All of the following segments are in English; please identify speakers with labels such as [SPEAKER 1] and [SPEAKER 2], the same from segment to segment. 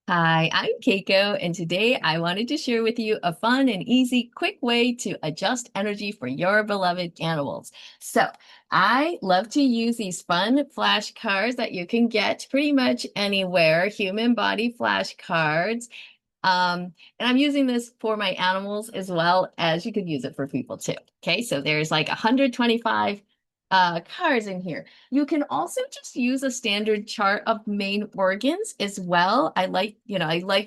[SPEAKER 1] Hi, I'm Keiko, and today I wanted to share with you a fun and easy, quick way to adjust energy for your beloved animals. So, I love to use these fun flashcards that you can get pretty much anywhere, human body flashcards. And I'm using this for my animals as well as you could use it for people too. Okay, so there's like 125 cards in here. You can also just use a standard chart of main organs as well. I like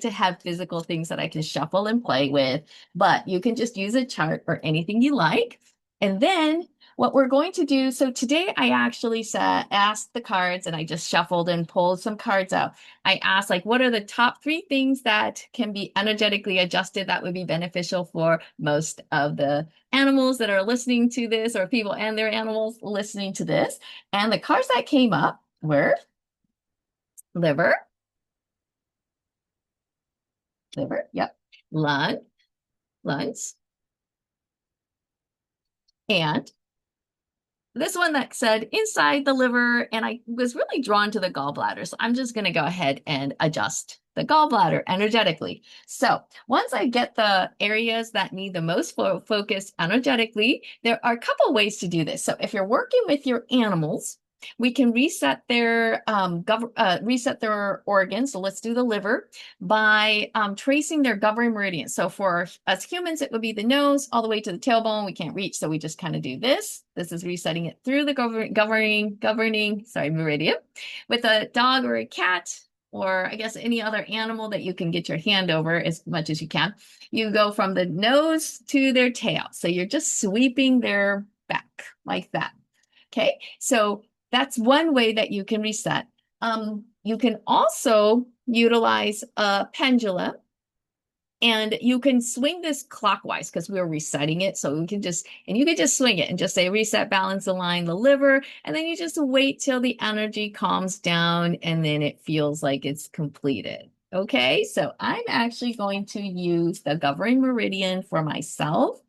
[SPEAKER 1] to have physical things that I can shuffle and play with, but you can just use a chart or anything you like. And then what we're going to do, so today I actually asked the cards and I just shuffled and pulled some cards out. I asked, like, what are the top three things that can be energetically adjusted that would be beneficial for most of the animals that are listening to this, or people and their animals listening to this? And the cards that came up were liver, yep, lung, lungs, and this one that said inside the liver, and I was really drawn to the gallbladder. So I'm just going to go ahead and adjust the gallbladder energetically. So once I get the areas that need the most focus energetically, there are a couple ways to do this. So if you're working with your animals, we can reset their organs. So let's do the liver by tracing their governing meridians. So for us humans, it would be the nose all the way to the tailbone. We can't reach, so we just kind of do this. This is resetting it through the governing meridian. With a dog or a cat, or I guess any other animal that you can get your hand over as much as you can, you go from the nose to their tail. So you're just sweeping their back like that. Okay, so that's one way that you can reset. You can also utilize a pendulum, and you can swing this clockwise because we're resetting it. So you can just swing it and just say reset, balance, align the liver. And then you just wait till the energy calms down and then it feels like it's completed. Okay, so I'm actually going to use the governing meridian for myself.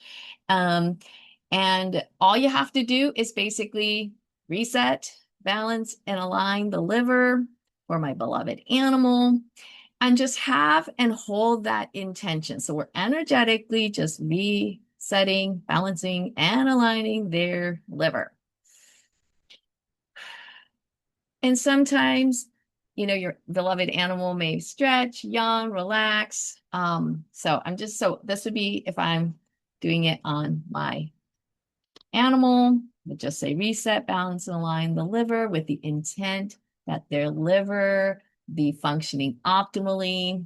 [SPEAKER 1] Um, and all you have to do is basically reset, balance, and align the liver for my beloved animal, and just have and hold that intention. So we're energetically just resetting, balancing, and aligning their liver. And sometimes, your beloved animal may stretch, yawn, relax. So this would be if I'm doing it on my animal, we'll just say reset, balance, and align the liver with the intent that their liver be functioning optimally.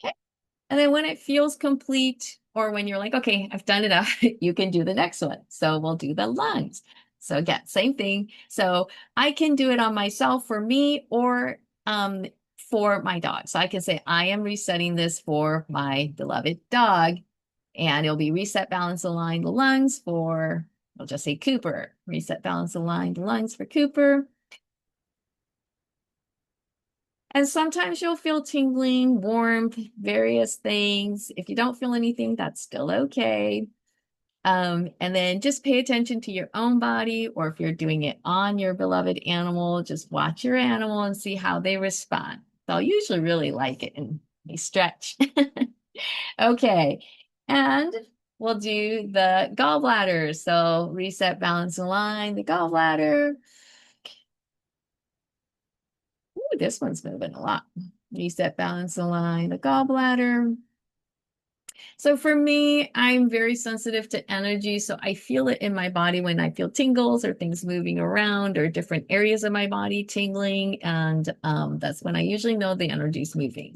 [SPEAKER 1] Okay. And then when it feels complete, or when you're like, okay, I've done enough, you can do the next one. So we'll do the lungs. So again, same thing. So I can do it on myself for me, or for my dog. So I can say, I am resetting this for my beloved dog. And it'll be reset, balance, align the lungs for, we'll just say Cooper. Reset, balance, align the lungs for Cooper. And sometimes you'll feel tingling, warmth, various things. If you don't feel anything, that's still okay. And then just pay attention to your own body, or if you're doing it on your beloved animal, just watch your animal and see how they respond. They'll usually really like it and they stretch. Okay. And we'll do the gallbladder. So reset, balance, align the gallbladder. Ooh, this one's moving a lot. Reset, balance, align the gallbladder. So for me, I'm very sensitive to energy. So I feel it in my body when I feel tingles or things moving around or different areas of my body tingling. And that's when I usually know the energy's moving.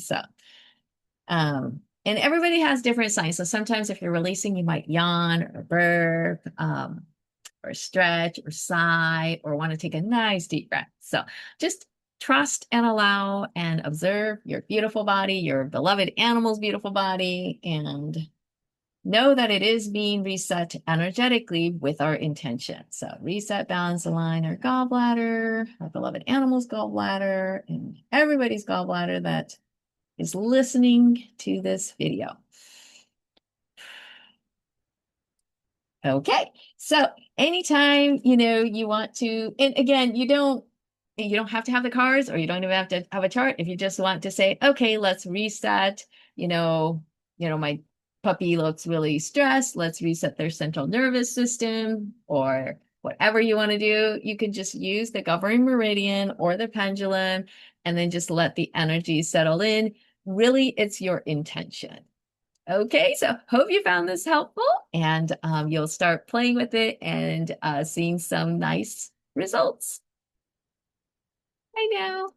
[SPEAKER 1] And everybody has different signs. So sometimes if you're releasing, you might yawn or burp, or stretch or sigh or want to take a nice deep breath. So just trust and allow and observe your beautiful body, your beloved animal's beautiful body, and know that it is being reset energetically with our intention. So reset, balance, align our gallbladder, our beloved animal's gallbladder, and everybody's gallbladder that is listening to this video. Okay, so anytime, you want to, and again, you don't have to have the cards or you don't even have to have a chart. If you just want to say, okay, let's reset, my puppy looks really stressed. Let's reset their central nervous system or whatever you want to do. You can just use the governing meridian or the pendulum and then just let the energy settle in. Really, it's your intention. Okay, so hope you found this helpful and you'll start playing with it and seeing some nice results. Bye now.